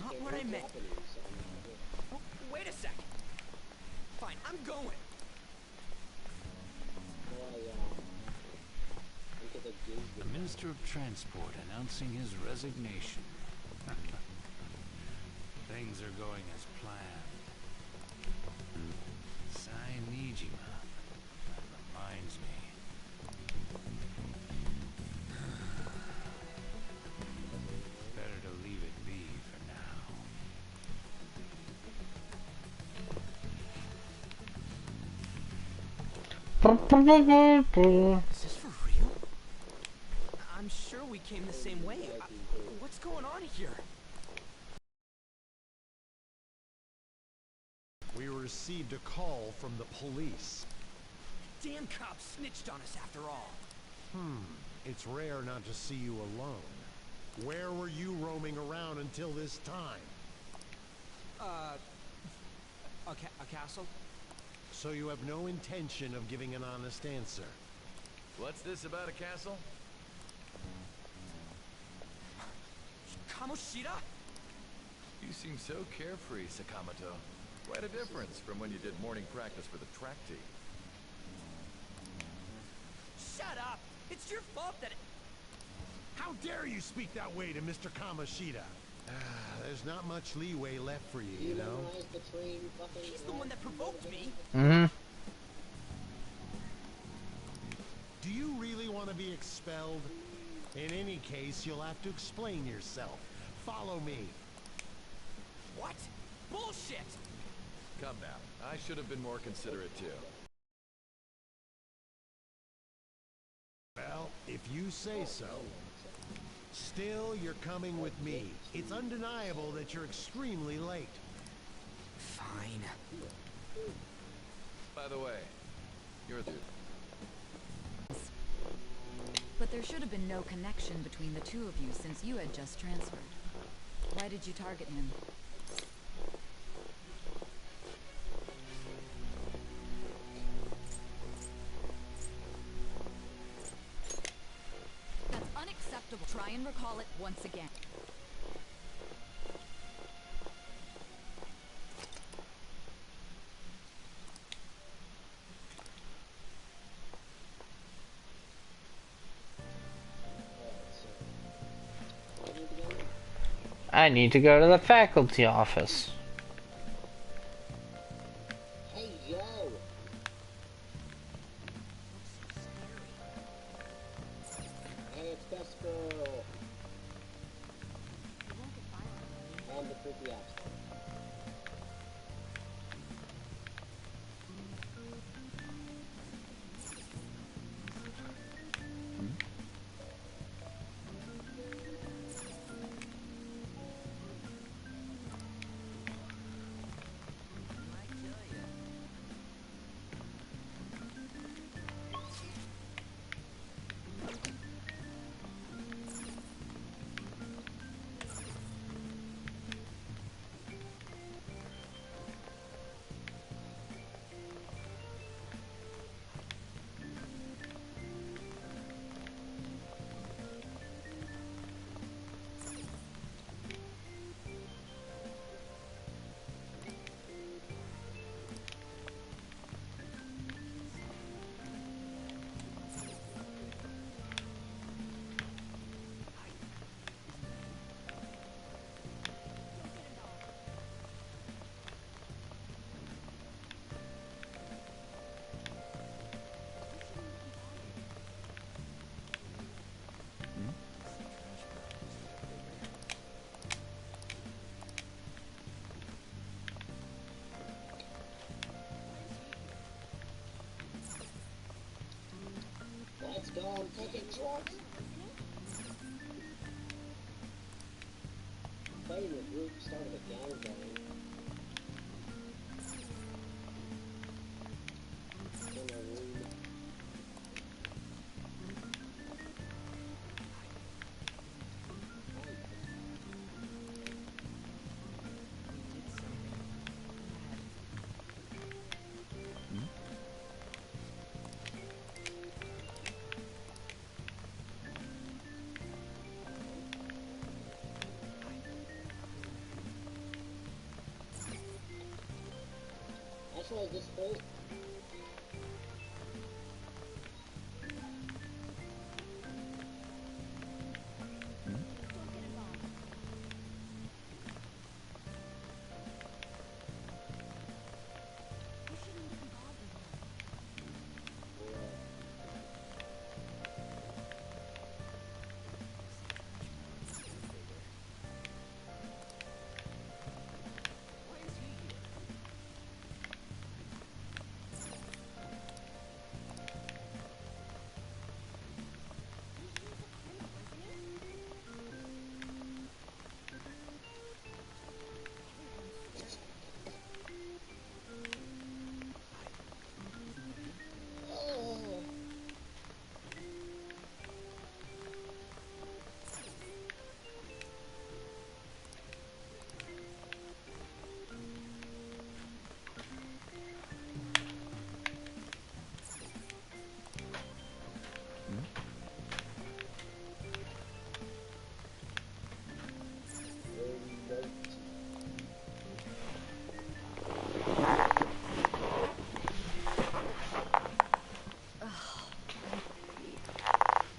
not what I meant. Oh, wait a sec. Fine, I'm going. The Minister of Transport announcing his resignation. Things are going as planned. Sainijima. That reminds me. Better to leave it be for now. Is this for real? I'm sure we came the same way. What's going on here? We received a call from the police. Damn cops snitched on us after all. It's rare not to see you alone. Where were you roaming around until this time? A castle? So you have no intention of giving an honest answer? What's this about a castle? Kamoshida? You seem so carefree, Sakamoto. Quite a difference from when you did morning practice for the track team. Shut up! It's your fault that How dare you speak that way to Mr. Kamoshida? There's not much leeway left for you, you know? he's the one that provoked me. Do you really want to be expelled? In any case, you'll have to explain yourself. Follow me. What? Bullshit! Come now. I should have been more considerate too. Well, if you say so. Still, you're coming with me. It's undeniable that you're extremely late. Fine. By the way, you're the... But there should have been no connection between the two of you since you had just transferred. Why did you target him? That's unacceptable. Try and recall it once again. I need to go to the faculty office. Hey, yo! And it's best girl. And the creepy app store. Let's go and take a truck. Playing with group started a gang going. In a room. was this whole...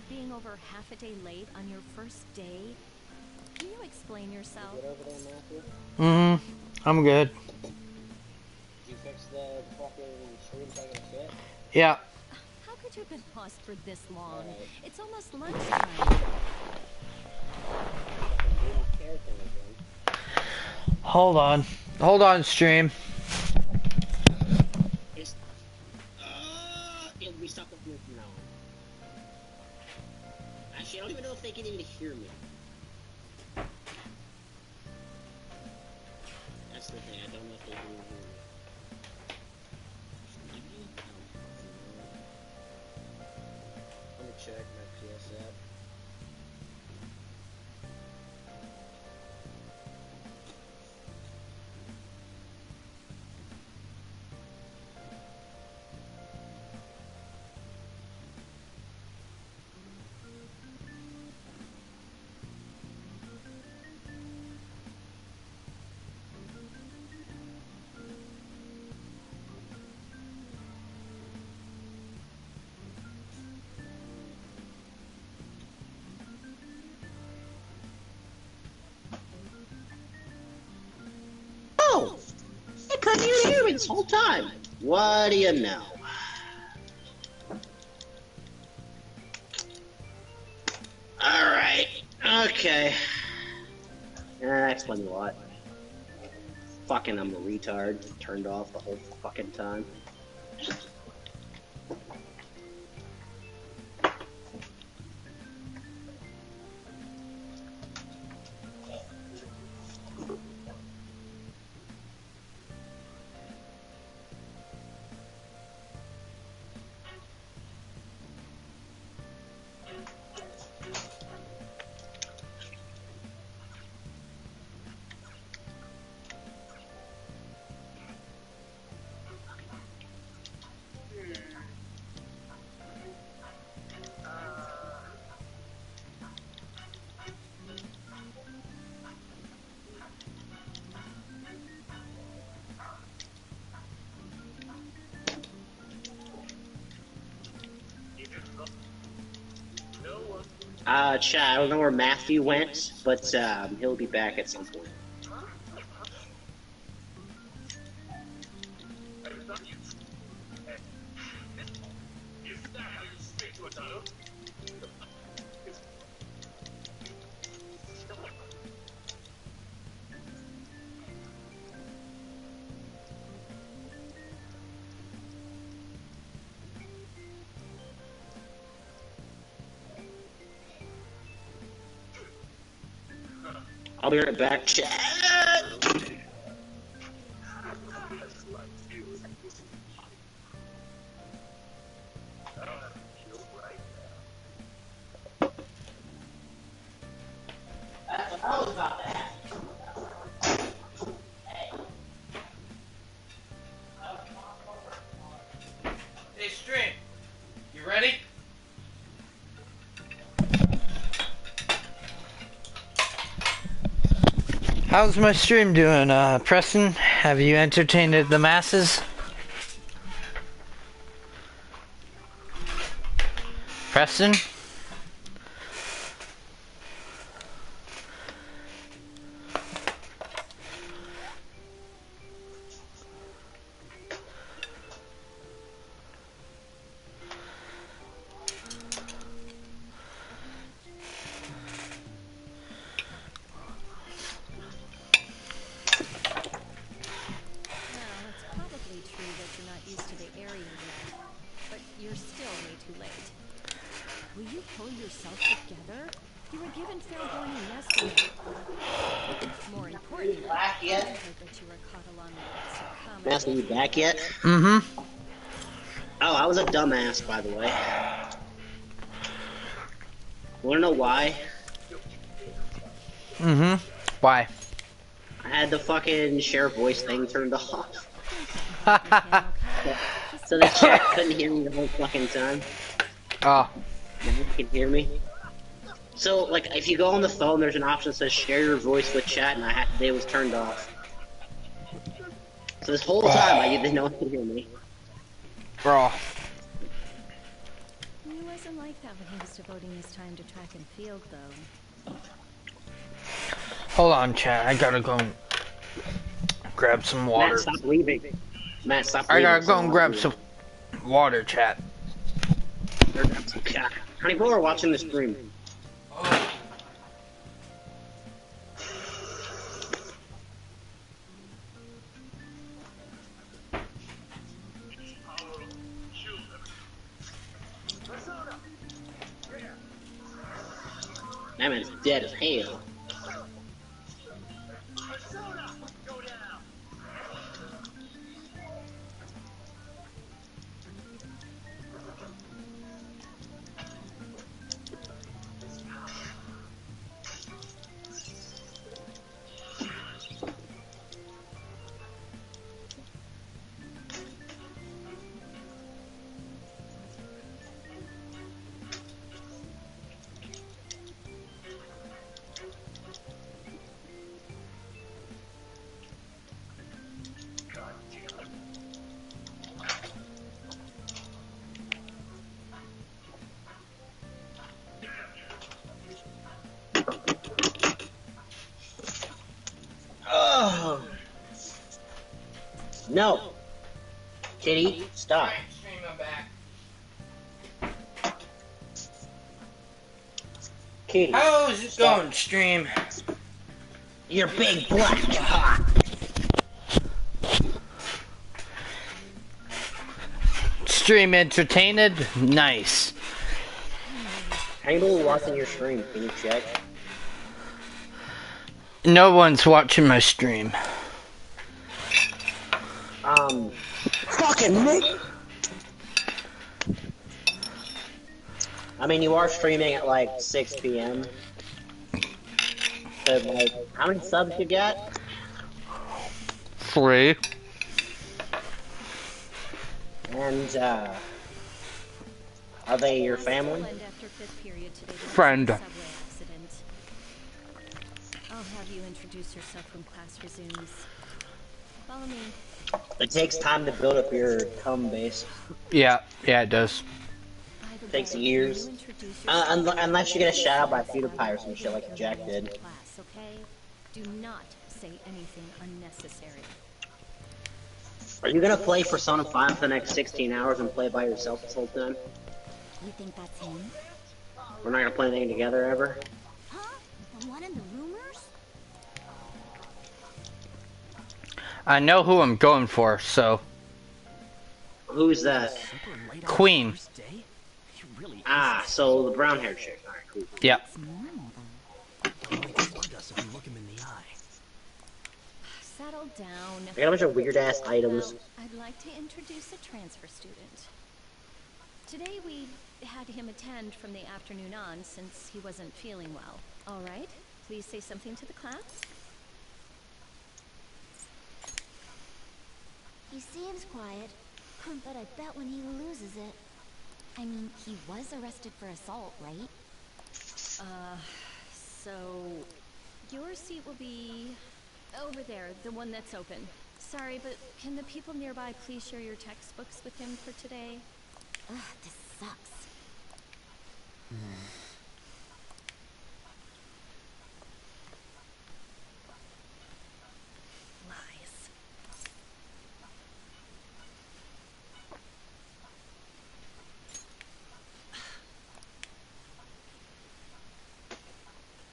Being over half a day late on your first day? Can you explain yourself? Get over there, Matthew? I'm good. Did you fix the fucking stream taking a shit? Yeah. How could you have been lost for this long? Alright. It's almost lunchtime. Fucking didn't care thing again. Hold on. Hold on, stream. It's... it'll be stuck with me from now on. Actually, I don't even know if they can even hear me. That's the thing, I don't know if they can even hear me. Maybe? I don't fucking know. Let me check my PS app. Oh! I couldn't even hear me this whole time! What do you know? Alright. Okay. Explain a lot. Fucking, I'm a retard. Turned off the whole fucking time. Chat, I don't know where Matthew went, but he'll be back at some point. I'll be right back, chat. Hey, stream. You ready? How's my stream doing, Preston? Have you entertained the masses? Preston? Well, it's probably true that you're not used to the area yet, but you're still way too late. Will you pull yourself together? You were given fair warning yesterday. More importantly, Back I yet? heard that you were caught along with Master, you back yet? Mm-hmm. Oh, I was a dumbass, by the way. Wanna know why? Mm-hmm. Why? I had the fucking share voice thing turned off. So the chat couldn't hear me the whole fucking time. Oh. Now you can hear me. So, like, if you go on the phone, there's an option that says share your voice with chat, and it was turned off. So this whole time, I didn't know one could hear me. Bro. He wasn't like that when he was devoting his time to track and field, though. Hold on, chat. I gotta go and grab some water. Matt, stop leaving. Matt, stop I leaving. gotta go and grab some water, chat. How many people are watching the stream? That man's dead as hell. Oh. No. Kitty, stop. Kitty. How's it going, stream? You're big black cock. Stream entertained? Nice. How many people watching your stream? Can you check? No one's watching my stream. Fucking Nick. I mean, you are streaming at like 6 p.m. So, like, how many subs you got? 3. And, are they your family? Friend. I'll have you introduce yourself when class resumes. Follow me. It takes time to build up your cum base. Yeah, it does. It takes years. Unless you get a shout out by PewDiePie or some shit like Jack did. Class, okay? Do not say anything unnecessary. Are you gonna play Persona 5 for the next 16 hours and play by yourself this whole time? You think that's him? We're not gonna play anything together ever? Huh? The one in the rumors? I know who I'm going for, so. Who's that? Queen. Ah, so the brown haired chick. Alright, cool. Yep. Settle down. I got a bunch of weird ass items. I'd like to introduce a transfer student. Today we had him attend from the afternoon on since he wasn't feeling well. All right, please say something to the class. He seems quiet, but I bet when he loses it... I mean, he was arrested for assault, right? So... your seat will be... over there, the one that's open. Sorry, but can the people nearby please share your textbooks with him for today? Ugh, this sucks. Lies.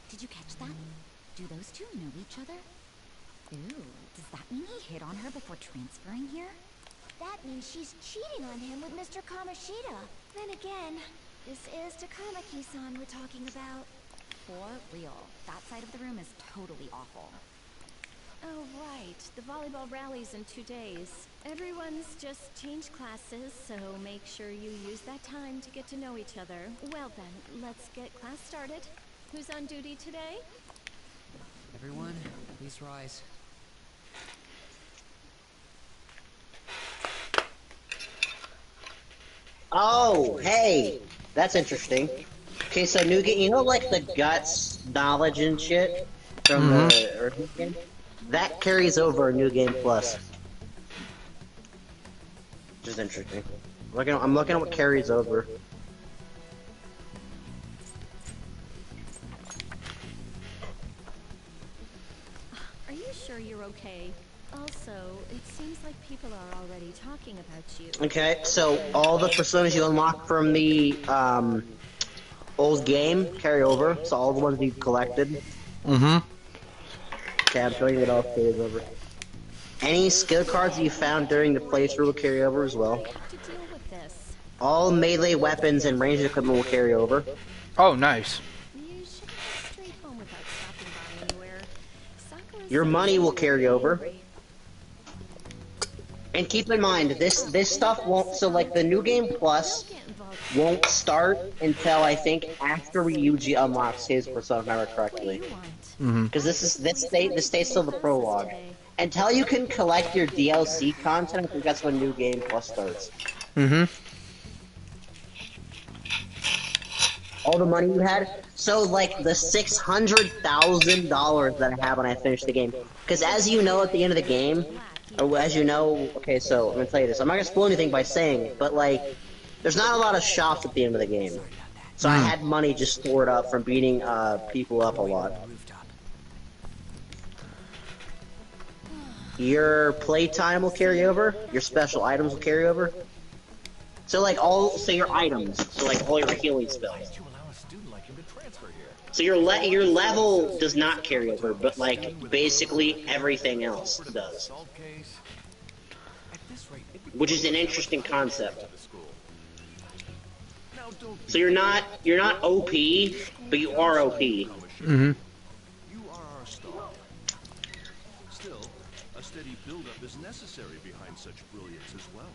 Did you catch that? Do those two know each other? Ooh, does that mean he hit on her before transferring here? That means she's cheating on him with Mr. Kamoshida. Then again, this is Takamaki-san we're talking about. For real. That side of the room is totally awful. Oh, right. The volleyball rally's in 2 days. Everyone's just changed classes, so make sure you use that time to get to know each other. Well then, let's get class started. Who's on duty today? Everyone, please rise. Oh, hey, that's interesting. Okay, so New Game, you know, like the guts, knowledge, and shit from the original game, that carries over New Game Plus, which is interesting. I'm looking at what carries over. Are you sure you're okay? Also, it seems like people are already talking about you. Okay, so all the personas you unlock from the old game carry over. So all the ones you collected. Okay, I'm showing you what else carries over. Any skill cards that you found during the playthrough will carry over as well. I have to deal with this. All melee weapons and ranged equipment will carry over. Oh, nice. You should have gone straight home without stopping by anywhere. Sakura Your said money you will were carry over. angry. And keep in mind, this stuff won't. So like the New Game Plus Don't get involved. won't start until I think after Ryuji unlocks his persona, if I remember What do correctly. you want? Because this stays still the prologue. Until you can collect your DLC content, I think that's when New Game Plus starts. All the money you had. So like the $600,000 that I have when I finish the game. Because as you know, at the end of the game, or as you know, okay, so I'm gonna tell you this. I'm not gonna spoil anything by saying it, but like, there's not a lot of shops at the end of the game. So I had money just stored up from beating people up a lot. Your playtime will carry over. Your special items will carry over. So like so your items, so like all your healing spells. So your level does not carry over, but like basically everything else does. Which is an interesting concept. So you're not OP, but you are OP. You are our star. Still, a steady build-up is necessary behind such brilliance as well.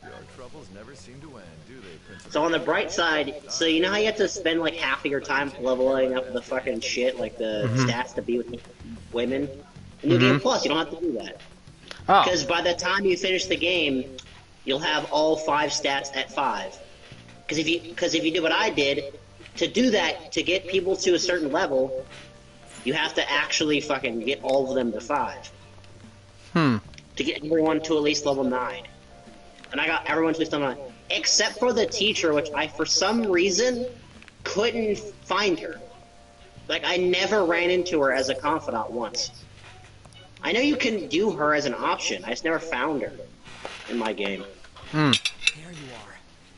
Your troubles never seem to end, do they, Princess? So on the bright side, so you know how you have to spend like half of your time leveling up the fucking shit, like the stats to be with women? In New Game Plus, you don't have to do that. Because by the time you finish the game, you'll have all 5 stats at 5. Because if you do what I did, to do that, to get people to a certain level, you have to actually fucking get all of them to 5. To get everyone to at least level 9. And I got everyone to at least level 9. Except for the teacher, which I, for some reason, couldn't find her. Like, I never ran into her as a confidant once. I know you can do her as an option, I just never found her in my game. There you are.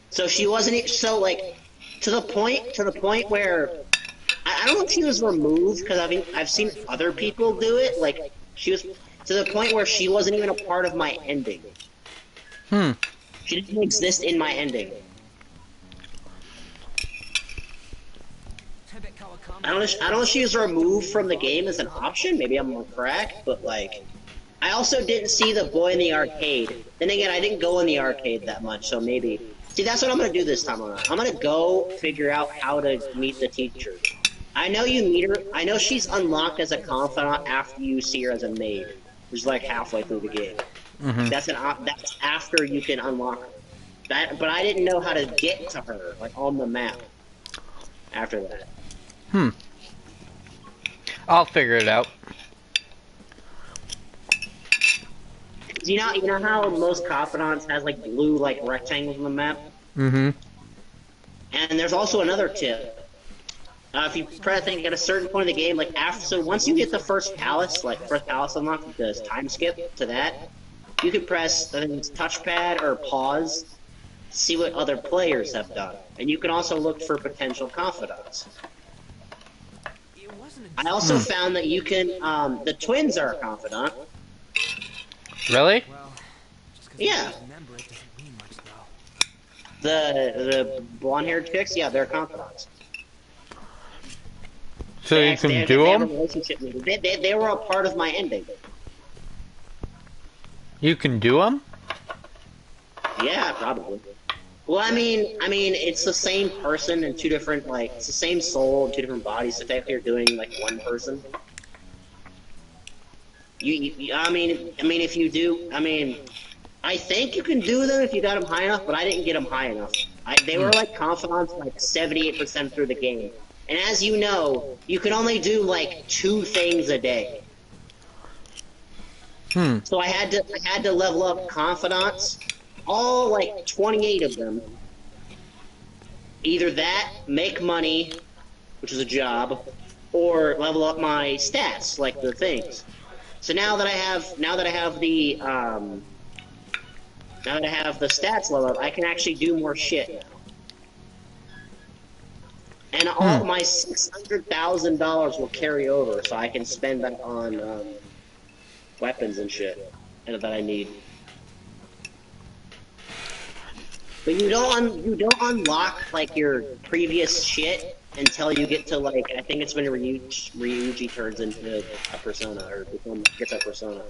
So she wasn't, so like, to the point where, I don't know if she was removed, because I've seen other people do it, like, she was, to the point where she wasn't even a part of my ending. She didn't exist in my ending. I don't know if she was removed from the game as an option, maybe I'm on crack, but like, I also didn't see the boy in the arcade. Then again, I didn't go in the arcade that much, so maybe... See, that's what I'm gonna do this time around. I'm gonna go figure out how to meet the teacher. I know you meet her, I know she's unlocked as a confidant after you see her as a maid, which is like halfway through the game. That's after you can unlock her. But I didn't know how to get to her, like, on the map after that. I'll figure it out. You know how most confidants has like blue like rectangles on the map? And there's also another tip. If you press, I think, at a certain point of the game, like after, so once you get the first palace, like first palace unlock, the time skip to that, you can press, I think it's touchpad or pause, to see what other players have done. And you can also look for potential confidants. I also found that you can, the twins are a confidant. Really? Yeah. The blonde-haired chicks, yeah, they're confidants. So you can do them? They were a part of my ending. You can do them? Yeah, probably. Well, I mean, it's the same person in two different, like, it's the same soul in two different bodies. So technically, you're doing like one person. I mean, if you do, I think you can do them if you got them high enough, but I didn't get them high enough. They were like confidants like 78% through the game. And as you know, you can only do like 2 things a day. So I had to level up confidants, all like 28 of them. Either that, make money, which is a job, or level up my stats, like the things. So now that I have the stats level up, I can actually do more shit now. And all my $600,000 will carry over, so I can spend that on weapons and shit that I need. But you don't unlock like your previous shit until you get to like, I think it's when Ryuji turns into a persona or gets a persona.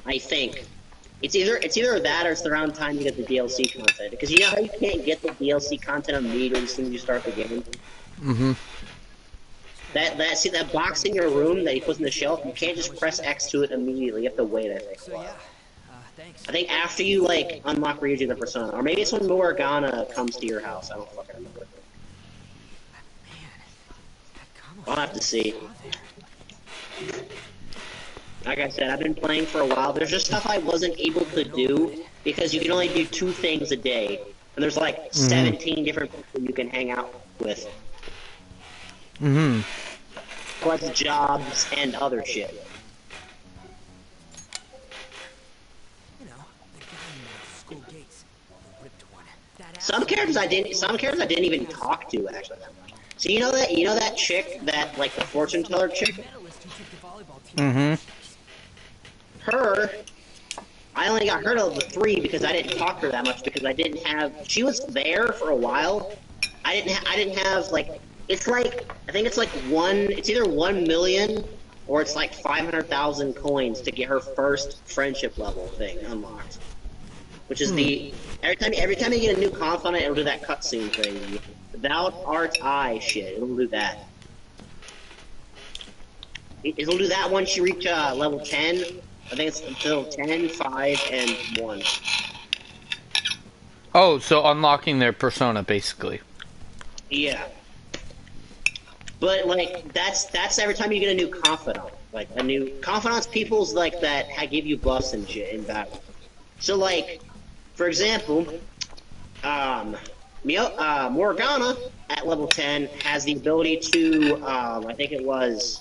I think. It's either that or it's around the time you get the DLC content. Because you know how you can't get the DLC content immediately as soon as you start the game? Mm-hmm. That box in your room that you put in the shelf, you can't just press X to it immediately. You have to wait, I think. I think after you like unlock Ryuji the persona, or maybe it's when Morgana comes to your house. I don't fucking remember. I'll have to see. Like I said, I've been playing for a while. There's just stuff I wasn't able to do because you can only do 2 things a day, and there's like 17 different people you can hang out with. Plus jobs and other shit. Some characters I didn't even talk to actually. So you know that chick, that like the fortune teller chick? Her, I only got her to level 3 because I didn't talk to her that much because I didn't have. She was there for a while. I didn't have like. It's like I think it's like it's either 1 million or it's like 500,000 coins to get her first friendship level thing unlocked. Which is the every time you get a new confidant, it'll do that cutscene thing. Thou art I shit. It'll do that. It'll do that once you reach level 10. I think it's until 10, 5, and 1. Oh, so unlocking their persona, basically. Yeah. But, like, that's every time you get a new confidant. Like, a new... Confidants, people's, like, that give you buffs and shit in battle. So, like, for example, Morgana, at level 10, has the ability to, I think it was,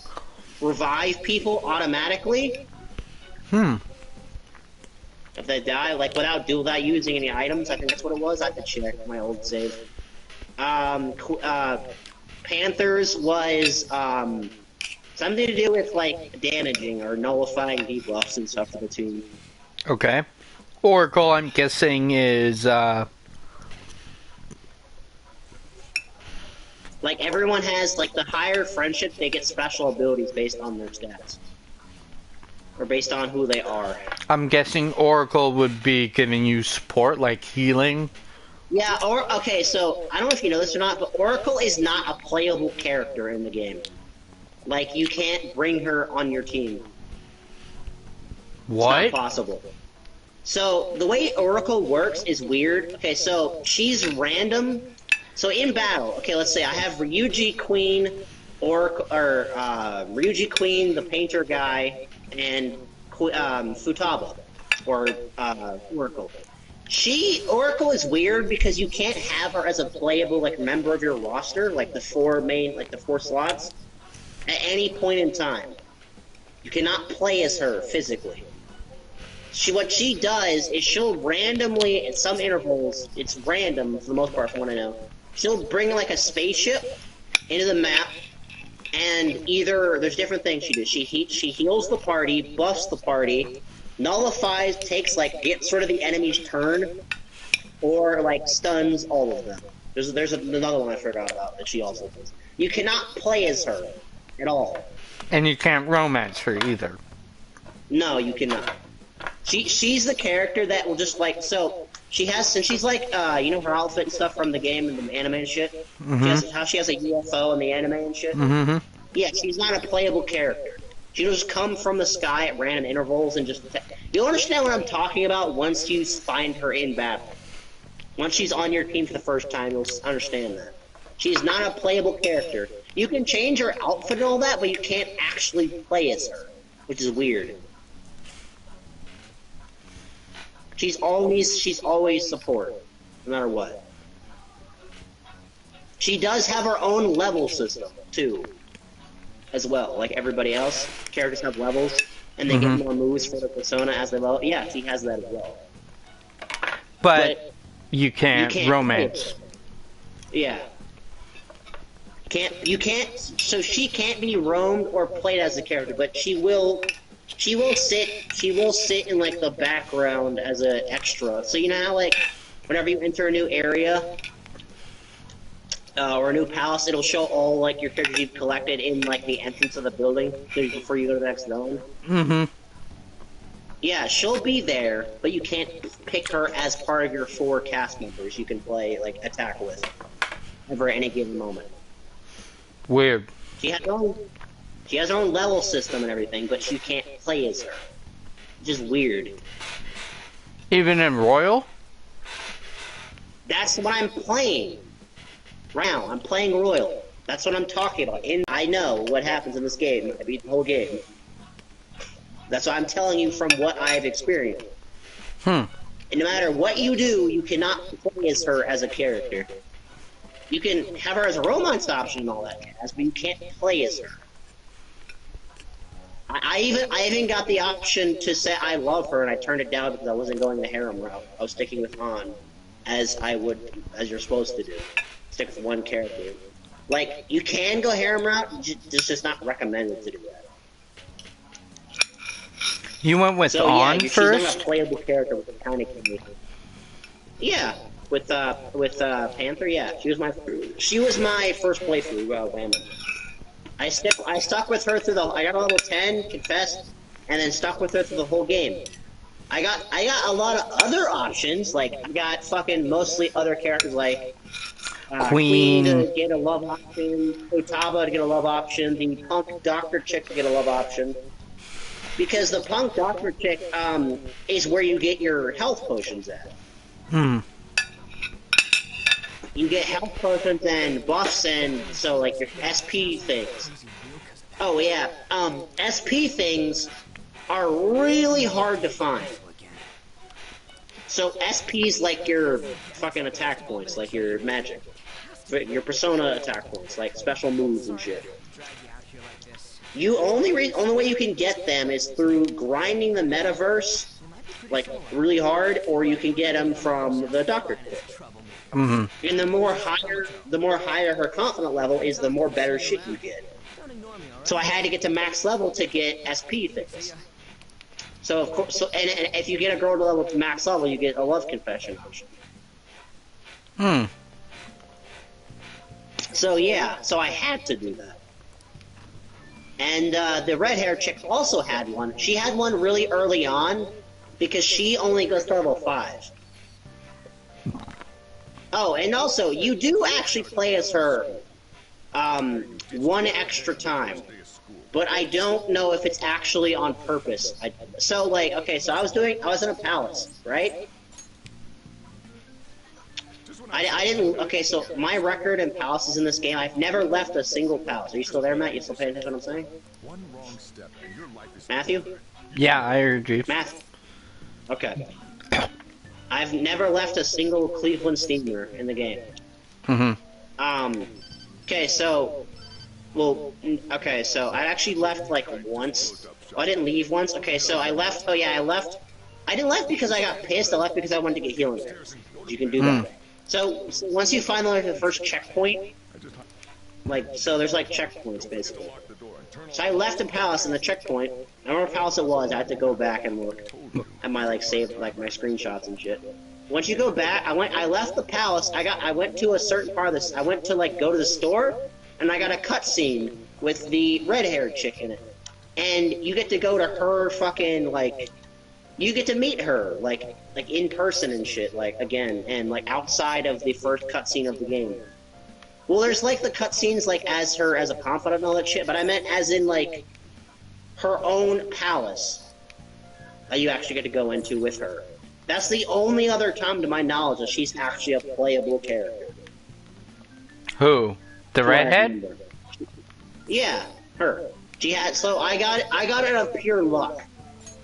revive people automatically. If they die, like, without using any items, I think that's what it was. I have to check my old save. Panthers was, something to do with, like, damaging or nullifying debuffs and stuff to the team. Okay. Oracle, I'm guessing, is, like, everyone has, like, the higher friendship, they get special abilities based on their stats. Or based on who they are. I'm guessing Oracle would be giving you support, like healing. Yeah, okay, so, I don't know if you know this or not, but Oracle is not a playable character in the game. Like, you can't bring her on your team. What? It's not possible. So, the way Oracle works is weird. Okay, so, she's random. So, in battle, okay, let's say I have Ryuji Queen, Ryuji Queen, the painter guy, and Futaba, or Oracle. Oracle is weird because you can't have her as a playable like member of your roster, like the four slots, at any point in time. You cannot play as her physically. What she does is she'll randomly, at some intervals, it's random for the most part from what I know, she'll bring like a spaceship into the map, and either, there's different things she does. She heals the party, buffs the party, nullifies, gets sort of the enemy's turn, or like stuns all of them. There's another one I forgot about that she also does. You cannot play as her at all. And you can't romance her either. No, you cannot. She's the character that will just like, so she has, since she's like you know, her outfit and stuff from the game and the anime and shit. Mm-hmm. She has a UFO in the anime and shit. Mm-hmm. Yeah, she's not a playable character. She'll just come from the sky at random intervals and just... You'll understand what I'm talking about once you find her in battle. Once she's on your team for the first time, you'll understand that. She's not a playable character. You can change her outfit and all that, but you can't actually play as her, which is weird. She's always support, no matter what. She does have her own level system, too, as well. Like everybody else, characters have levels, and they get more moves for their persona as they level. Yeah, she has that as well. But you can't romance. Yeah. So she can't be roamed or played as a character, but she will sit in like the background as an extra. So you know how like whenever you enter a new area or a new palace, it'll show all like your characters you've collected in like the entrance of the building before you go to the next zone. Mm-hmm. Yeah, she'll be there, but you can't pick her as part of your 4 cast members you can play like attack with ever at any given moment. Weird. She has her own level system and everything, but you can't play as her. Just weird. Even in Royal? That's what I'm playing. Right now, I'm playing Royal. That's what I'm talking about. I know what happens in this game. I beat the whole game. That's what I'm telling you from what I've experienced. And no matter what you do, you cannot play as her as a character. You can have her as a romance option and all that jazz, but you can't play as her. I even got the option to say I love her, and I turned it down because I wasn't going the harem route. I was sticking with Han, as you're supposed to do. Stick with one character. Like, you can go harem route, it's just not recommended to do that. You went with On first? She's not a playable character with the kind of character. Yeah, with Panther, yeah. She was my first playthrough, Whammy. I stuck with her through I got a level 10, confessed, and then stuck with her through the whole game. I got a lot of other options, like, I got fucking mostly other characters, like, Queen to get a love option, Otaba to get a love option, the punk doctor chick to get a love option. Because the punk doctor chick, is where you get your health potions at. You get health potions and buffs and, so, like, your SP things. Oh, yeah. SP things are really hard to find. So, SP's like your fucking attack points, like your magic. Your persona attack points, like special moves and shit. Only way you can get them is through grinding the metaverse, like, really hard, or you can get them from the doctor kit. And the more higher her confident level is, the more better shit you get. So I had to get to max level to get SP things. So of course, and if you get a girl to max level, you get a love confession option. So yeah, so I had to do that. And the red hair chick also had one. She had one really early on because she only goes to level 5. Oh, and also, you do actually play as her one extra time. But I don't know if it's actually on purpose. So I was in a palace, right? I didn't, so my record in palaces in this game, I've never left a single palace. Are you still there, Matt? You still paying attention to what I'm saying? Matthew? Yeah, I heard you. Matthew? Okay. I've never left a single Cleveland steamer in the game. Okay, so... Well, okay, so I actually left, like, once. Oh, I didn't leave once? Okay, so I left... Oh, yeah, I left... I didn't left because I got pissed. I left because I wanted to get healing items. You can do that. So once you find, like, the first checkpoint... Like, so there's, like, checkpoints, basically. So I left a palace in the checkpoint. I don't know what palace it was. I had to go back and look at my, like, saved, like, my screenshots and shit. Once you go back, I left the palace. I went to a certain part of this. I went to, like, go to the store, and I got a cutscene with the red-haired chick in it. And you get to go to her fucking, like, you get to meet her, like in person and shit, like, again, and, like, outside of the first cutscene of the game. Well, there's, like, the cutscenes, like, as her as a confidant and all that shit, but I meant as in, like, her own palace that you actually get to go into with her. That's the only other time, to my knowledge, that she's actually a playable character. Who? The redhead? Yeah, her. She had. So I got it out of pure luck.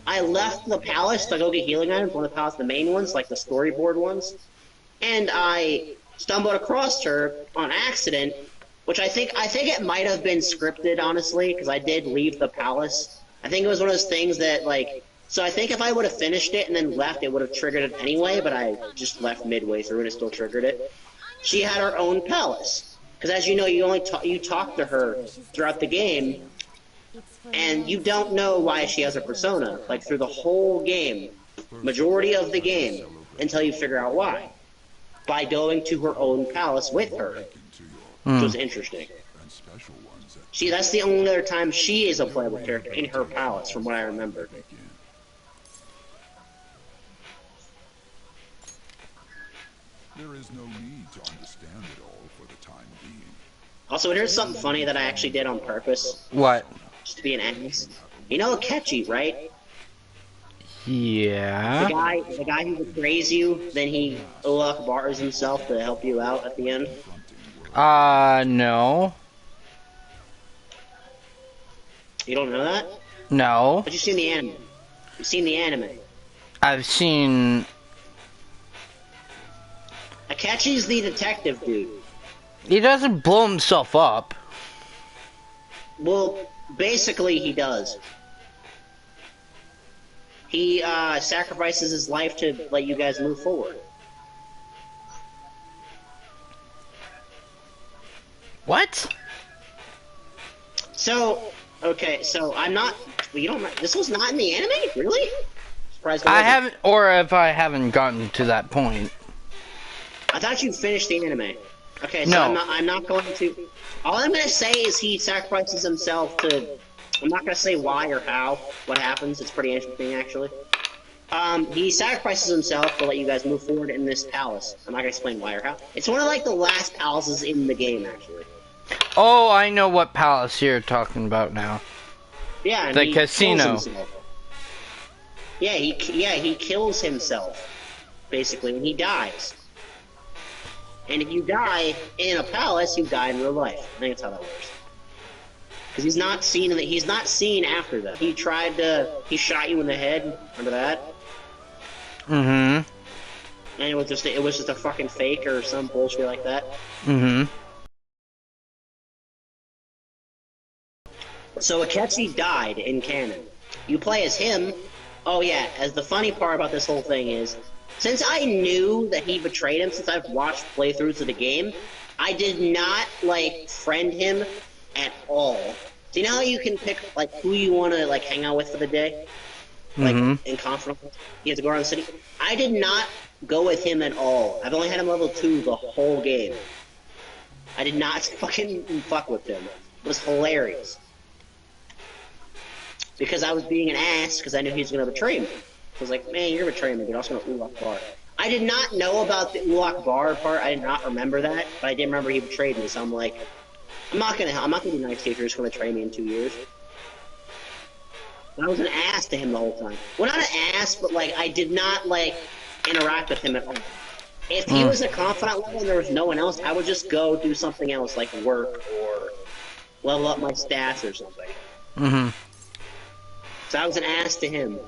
I left the palace to go get healing items, one of the palace, the main ones, like the storyboard ones, and I stumbled across her on accident, which I think it might have been scripted, honestly, because I did leave the palace. I think it was one of those things that, like, so I think if I would have finished it and then left, it would have triggered it anyway, but I just left midway through and it still triggered it. She had her own palace, because as you know, you talk to her throughout the game, and you don't know why she has a persona, like, through the whole game, majority of the game, until you figure out why. By going to her own palace with her, which was interesting. That's the only other time she is a playable character in her palace, from what I remember. There is no need to understand it all for the time being. Also, here's something funny that I actually did on purpose. What? Just to be an ass. You know Akechi, right? Yeah. The guy who betrays you, then he bars himself to help you out at the end? No. You don't know that? No. But you've seen the anime. You've seen the anime. I've seen... Akechi's the detective dude. He doesn't blow himself up. Well, basically he does. He sacrifices his life to let you guys move forward. What? So, okay, so I'm not... You don't... This was not in the anime? Really? Surprised I haven't... Or if I haven't gotten to that point. I thought you finished the anime. Okay, so no. I'm not going to... All I'm going to say is he sacrifices himself to... I'm not going to say why or how, what happens. It's pretty interesting, actually. He sacrifices himself to let you guys move forward in this palace. I'm not going to explain why or how. It's one of, like, the last palaces in the game, actually. Oh, I know what palace you're talking about now. Yeah, and the casino. Yeah, he kills himself, basically, when he dies. And if you die in a palace, you die in real life. I think that's how that works. Because he's not seen after that. He shot you in the head. Remember that? Mm-hmm. And it was just a fucking fake or some bullshit like that. Mm-hmm. So Akechi died in canon. You play as him. Oh yeah, as the funny part about this whole thing is, since I knew that he betrayed him, since I've watched playthroughs of the game, I did not, like, friend him at all. So you know how you can pick, like, who you want to, like, hang out with for the day? Like, in confidence? You have to go around the city? I did not go with him at all. I've only had him level 2 the whole game. I did not fucking fuck with him. It was hilarious. Because I was being an ass, because I knew he was going to betray me. I was like, man, you're betraying me, but also going to Ulak Bar. I did not know about the Ulak Bar part. I did not remember that, but I did remember he betrayed me. So I'm like, I'm not gonna be nice to you if you're just gonna betray me in 2 years. And I was an ass to him the whole time. Well, not an ass, but like I did not like interact with him at all. If he was a confidant level and there was no one else, I would just go do something else, like work or level up my stats or something. Mm-hmm. So I was an ass to him.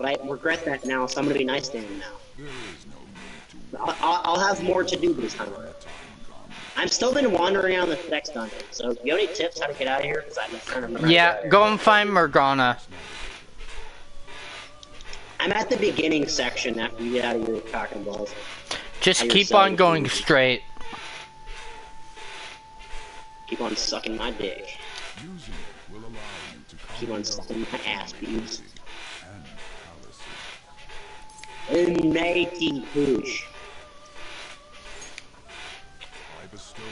but I regret that now, so I'm gonna be nice to him now. I'll have more to do this time. I've still been wandering around the next dungeon, so do you have any tips how to get out of here? Because I'm trying to remember. Yeah, go and find Morgana. I'm at the beginning section after you get out of your cock and balls. Just keep on going straight. Keep on sucking my dick. Keep on sucking my ass, dudes. Matey push.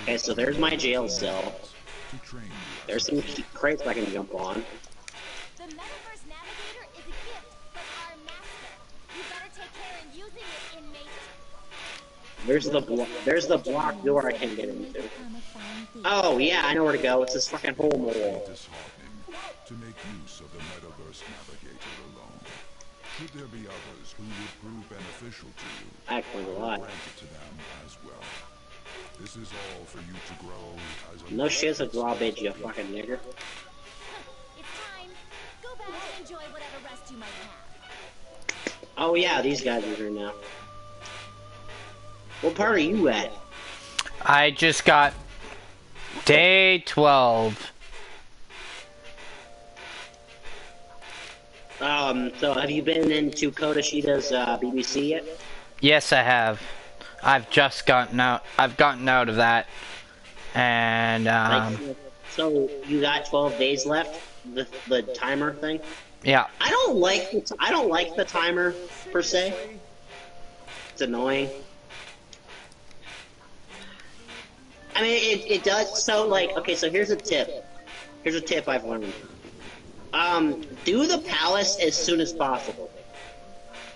Okay, so there's my jail cell. There's some crates I can jump on. The Metaverse Navigator is a gift from our master. You better take care in using it, inmate. There's the block door I can get into. Oh yeah, I know where to go. It's this fucking hole in the wall. To make use of the Metaverse Navigator alone. Should there be others who would prove beneficial to you, I explained a lot. grant it to them as well. This is all for you to grow as a No shit's a drawbridge, you fucking nigger. It's time. Go back and enjoy whatever rest you might have. Oh yeah, these guys are here now. What part are you at? I just got day 12. So have you been into Kodashida's BBC yet? Yes, I have. I've just gotten out. I've gotten out of that, and so you got 12 days left. The timer thing. Yeah. I don't like the timer per se. It's annoying. I mean, it does. So like, okay. So here's a tip. Here's a tip I've learned. Do the palace as soon as possible,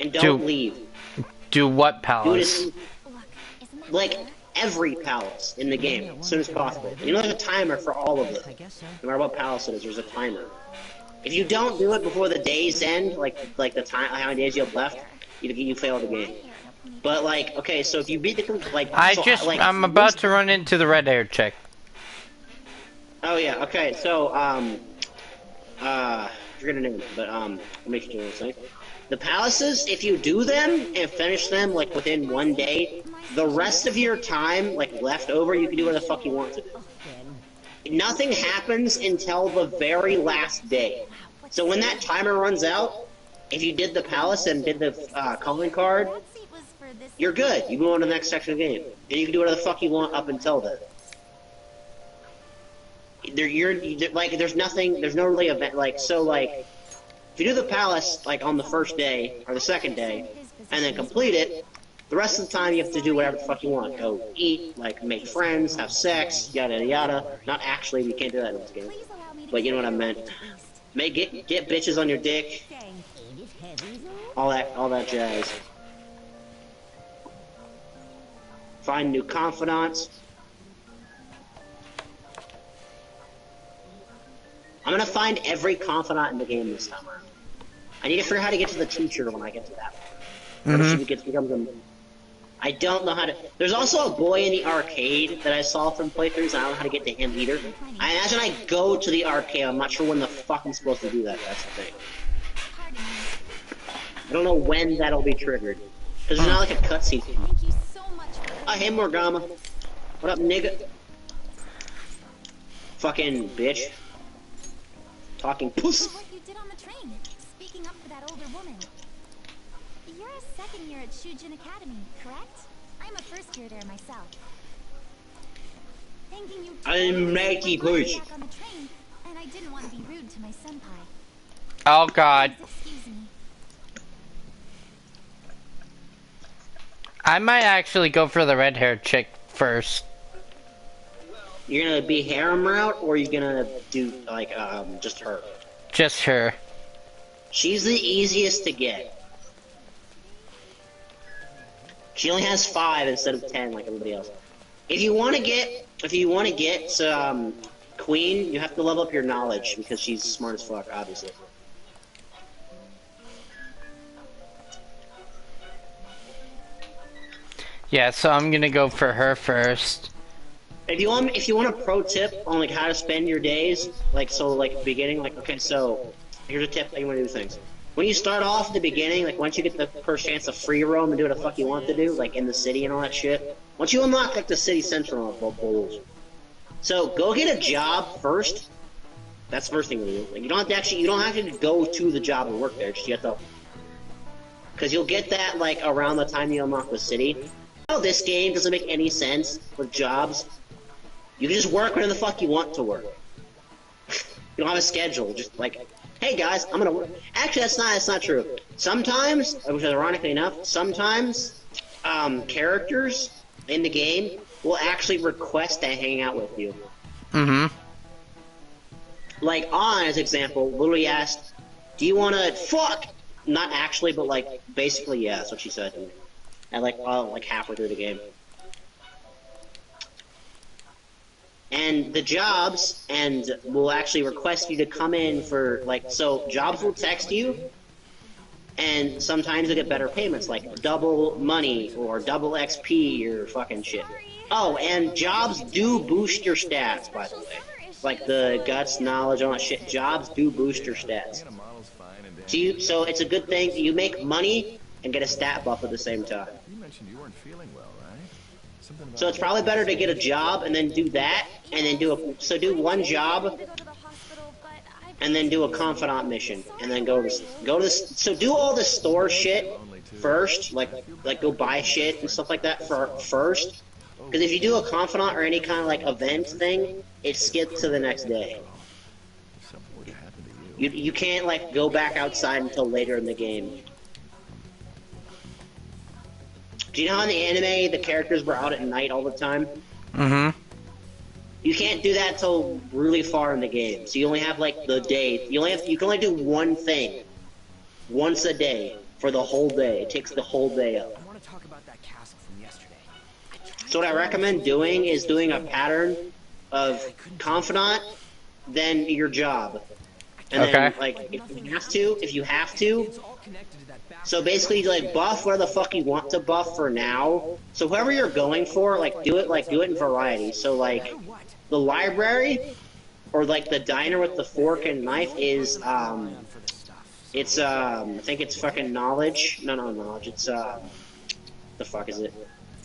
and don't leave. Do what Do palace? it like every palace in the game, as soon as possible. You know, there's a timer for all of them. No matter what palace it is, there's a timer. If you don't do it before the day's end, like the time, how many days you have left, you fail the game. But like, okay, so if you beat the I'm about to run into the red-haired chick. Oh yeah, okay, so I forget her name, but I'll make sure to say. The palaces, if you do them and finish them like within one day, the rest of your time, like left over, you can do whatever the fuck you want to do. Nothing happens until the very last day. So when that timer runs out, if you did the palace and did the calling card, you're good. You go on to the next section of the game, and you can do whatever the fuck you want up until then. There's nothing. There's no really event. Like so, like. If you do the palace, like, on the first day, or the second day, and then complete it, the rest of the time you have to do whatever the fuck you want. Go eat, like, make friends, have sex, yada yada. Not actually, you can't do that in this game. But you know what I meant. Get bitches on your dick. All that jazz. Find new confidants. I'm gonna find every confidant in the game this time around. I need to figure out how to get to the teacher when I get to that one. I don't know how to... There's also a boy in the arcade that I saw from playthroughs, and I don't know how to get to him either. I imagine I go to the arcade, I'm not sure when the fuck I'm supposed to do that, that's the thing. I don't know when that'll be triggered. Because there's not like a cutscene. Hey Morgana. What up, nigga? Fucking bitch. Talking puss. What you did on the train, speaking up for that older woman. You're a second year at Shujin Academy, correct? I'm a first year there myself. Thinking you I'm Nike push. back on the train, and I didn't want to be rude to my senpai. Oh god. Excuse me. I might actually go for the red-haired chick first. You're gonna be harem route, or you're gonna do, like, just her? Just her. She's the easiest to get. She only has 5 instead of 10 like everybody else. If you want to get Queen, you have to level up your knowledge, because she's smart as fuck, obviously. Yeah, so I'm gonna go for her first. If you want a pro tip on like how to spend your days, like so, like beginning, like okay, so here's a tip how you want to do things. When you start off at the beginning, like once you get the first chance to free roam and do what the fuck you want to do, like in the city and all that shit. Once you unlock like the city central goals. So go get a job first. That's the first thing to do. Like you don't have to go to the job and work there. Just you have to, because you'll get that like around the time you unlock the city. Oh, this game doesn't make any sense with jobs. You can just work whenever the fuck you want to work. You don't have a schedule. Just like, hey guys, I'm gonna work. Actually, that's not true. Sometimes, which is ironically enough, sometimes characters in the game will actually request to hang out with you. Mm-hmm. Like, as example, literally asked, do you want to fuck? Not actually, but like, basically, yeah, that's what she said to me. At like halfway through the game. And the jobs, and will actually request you to come in for, like, so jobs will text you, and sometimes you'll get better payments, like double money, or double XP, or fucking shit. Oh, and jobs do boost your stats, by the way. Like the guts, knowledge, all that shit. Jobs do boost your stats. So it's a good thing. You make money and get a stat buff at the same time. You mentioned you weren't feeling well, right? So it's probably better to get a job and then do that, and then do one job, and then do a confidant mission, and then go to so do all the store shit first, like go buy shit and stuff like that first, because if you do a confidant or any kind of like event thing, it skips to the next day. You can't like go back outside until later in the game. Do you know how in the anime the characters were out at night all the time? Mm-hmm. You can't do that till really far in the game. So you only have like the day. You can only do one thing once a day for the whole day. It takes the whole day up. I want to talk about that castle from yesterday. So what I recommend doing is doing a pattern of confidant, then your job. And then like if you have to, so basically like buff where the fuck you want to buff for now. So whoever you're going for, do it in variety. So like the library or like the diner with the fork and knife is I think it's fucking knowledge. No, knowledge. It's the fuck is it?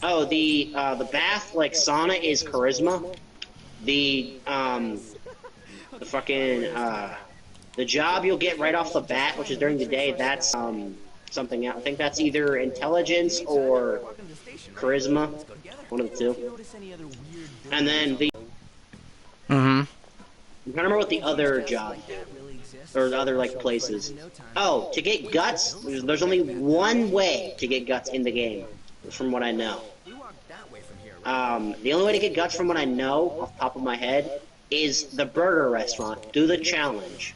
Oh, the bath like sauna is charisma. The fucking the job you'll get right off the bat, which is during the day, that's something else. I think that's either intelligence or charisma, one of the two. And then the I'm trying to remember what the other job or the other like places. Oh, to get guts, there's only one way to get guts in the game, from what I know. The only way to get guts from what I know off the top of my head is the burger restaurant. Do the challenge.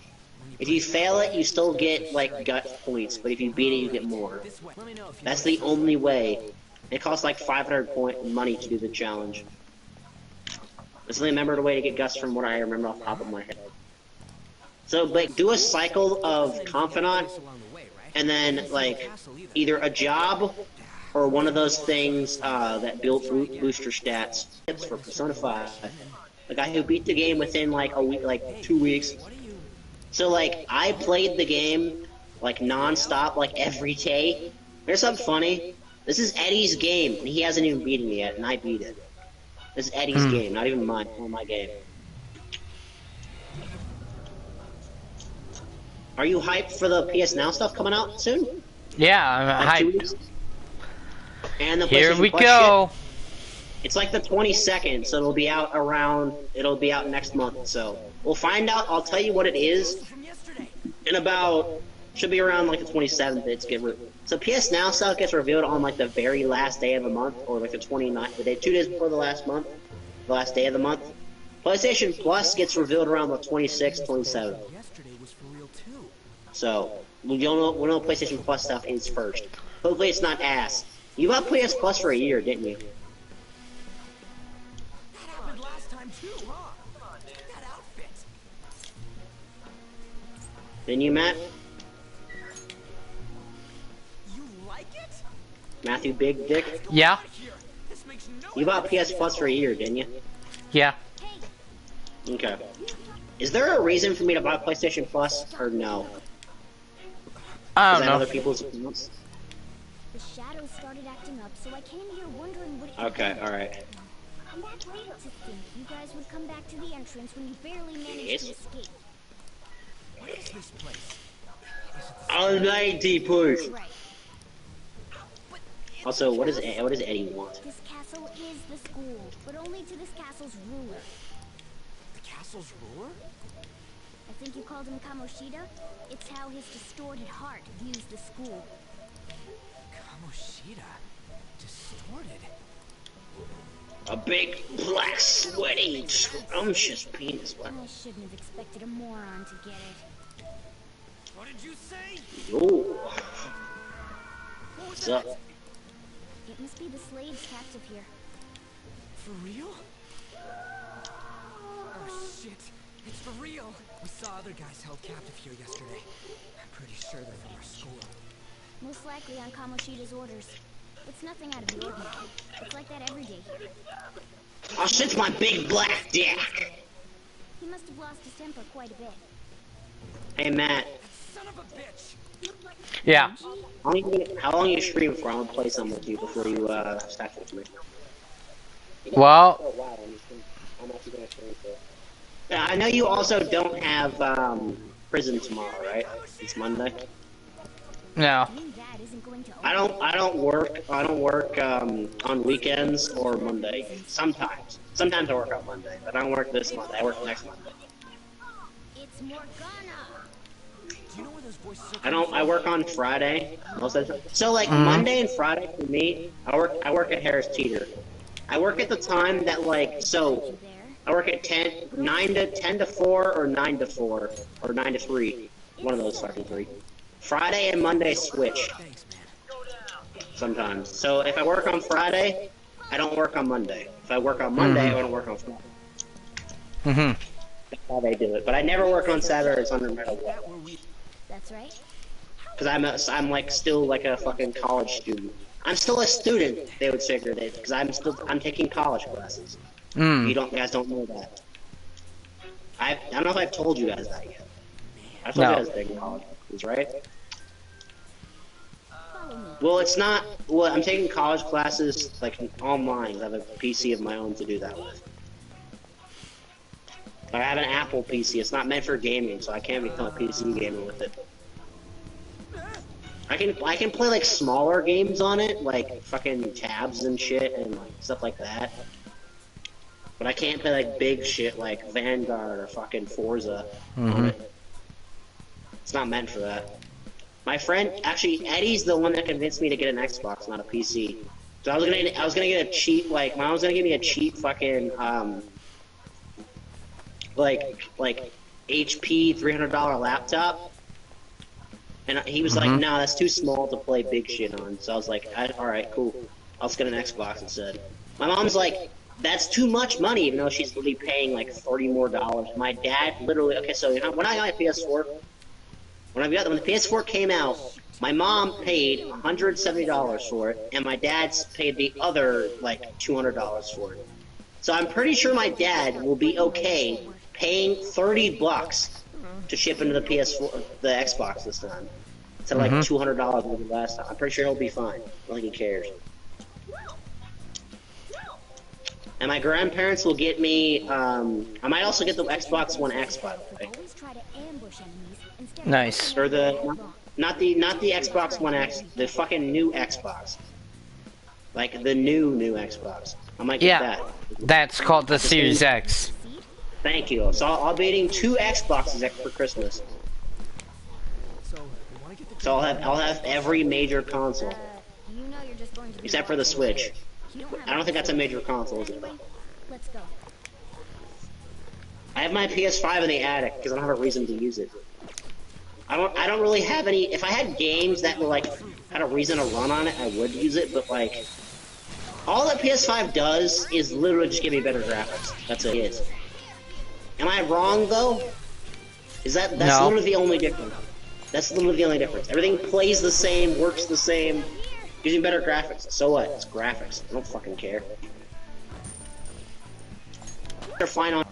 If you fail it, you still get like gut points, but if you beat it, you get more. That's the only way. It costs like 500 money to do the challenge. That's the only remembered way to get guts from what I remember off the top of my head. So, like, do a cycle of confidant, and then like either a job or one of those things that boost your stats. Tips for Persona 5. The guy who beat the game within like a week, like 2 weeks. So like I played the game like non-stop, like every day. There's something funny. This is Eddie's game, and he hasn't even beaten me yet, and I beat it. This is Eddie's game, not even mine. Not my game. Are you hyped for the PS Now stuff coming out soon? Yeah, I'm like hyped. And the Here we Plus go. Shit. It's like the 22nd, so it'll be out next month. So we'll find out. I'll tell you what it is in about, should be around like the 27th. So PS Now stuff gets revealed on like the very last day of the month, or like the 29th, 2 days before the last day of the month. PlayStation Plus gets revealed around the 26th, 27th. So we'll know PlayStation Plus stuff is first. Hopefully it's not ass. You bought PS Plus for a year, didn't you? That happened last time too, huh? That outfit. Didn't you, Matt? You like it? Matthew Big Dick? Yeah. You bought PS Plus for a year, didn't you? Yeah. Okay. Is there a reason for me to buy PlayStation Plus, or no? I Is don't that know. other people's accounts? The shadows started acting up, so I came here wondering what it could Okay, be. alright. To think you guys would come back to the entrance when you barely managed Yes. to escape. What is this place? Almighty push. Right. Also, what does Eddie want? This castle is the school, but only to this castle's ruler. The castle's ruler? I think you called him Kamoshida? It's how his distorted heart views the school. Kamoshida? Distorted? A big, black, sweaty, scrumptious penis. What? I shouldn't have expected a moron to get it. What did you say? Ooh. What's up? It must be the slaves captive here. For real? Oh shit, it's for real. We saw other guys held captive here yesterday. I'm pretty sure they're from our school. Most likely on Kamoshida's orders. It's nothing out of the ordinary. It's like that every day here. Oh, shit's my big black dick. He must have lost his temper quite a bit. Hey, Matt. Son of a bitch! Yeah. How long you stream for? I'm gonna play some with you before you start with me. Well. How much you gonna stream for? Yeah, I know you also don't have prison tomorrow, right? It's Monday. No. I don't work on weekends or Monday. Sometimes I work on Monday, but I don't work this Monday. I work next Monday. It's Morgana. Do you know where those voices are? I work on Friday most of the time. So like Monday and Friday for me, I work at Harris Teeter. I work at the time that I work at 9 to 4 or 9 to 4 or 9 to 3. One of those fucking three. Friday and Monday switch. Sometimes. So if I work on Friday, I don't work on Monday. If I work on Monday, I don't work on Friday. That's how they do it. But I never work on Saturday or Sunday no matter what. That's right. Because I'm like still like a fucking college student. I'm still a student, they would figure it, because I'm taking college classes. You guys don't know that. I don't know if I've told you guys that yet. I told you guys taking college classes, right? Well, it's not. Well, I'm taking college classes like online. I have a PC of my own to do that with. I have an Apple PC. It's not meant for gaming, so I can't become a PC gamer with it. I can play like smaller games on it, like fucking tabs and shit and like stuff like that. But I can't play like big shit like Vanguard or fucking Forza on it. It's not meant for that. My friend, actually, Eddie's the one that convinced me to get an Xbox, not a PC. So I was gonna get a cheap, like, my mom was gonna give me a cheap fucking, like HP $300 laptop. And he was like, no, that's too small to play big shit on. So I was like, alright, cool. I'll just get an Xbox instead. My mom's like, that's too much money, even though she's literally paying like $30 more. My dad literally, okay, so when I got my PS4, when the PS4 came out, my mom paid $170 for it, and my dad's paid the other like $200 for it. So I'm pretty sure my dad will be okay paying $30 to ship into the PS4, the Xbox this time, instead of like $200 last time. I'm pretty sure he'll be fine. I don't think he cares. And my grandparents will get me. I might also get the Xbox One X, by the way. Nice. Or not the Xbox One X, the fucking new Xbox. Like the new Xbox. I might get that. That's called the Series X. Thank you. So I'll be getting 2 Xboxes for Christmas. So I'll have every major console. Except for the Switch. I don't think that's a major console, is it? Let's go. I have my PS5 in the attic because I don't have a reason to use it. I don't really have any. If I had games that were like had a reason to run on it, I would use it. But like, all that PS5 does is literally just give me better graphics. That's it. Am I wrong though? That's literally the only difference. That's literally the only difference. Everything plays the same, works the same, gives me better graphics. So what? It's graphics. I don't fucking care. They're fine on.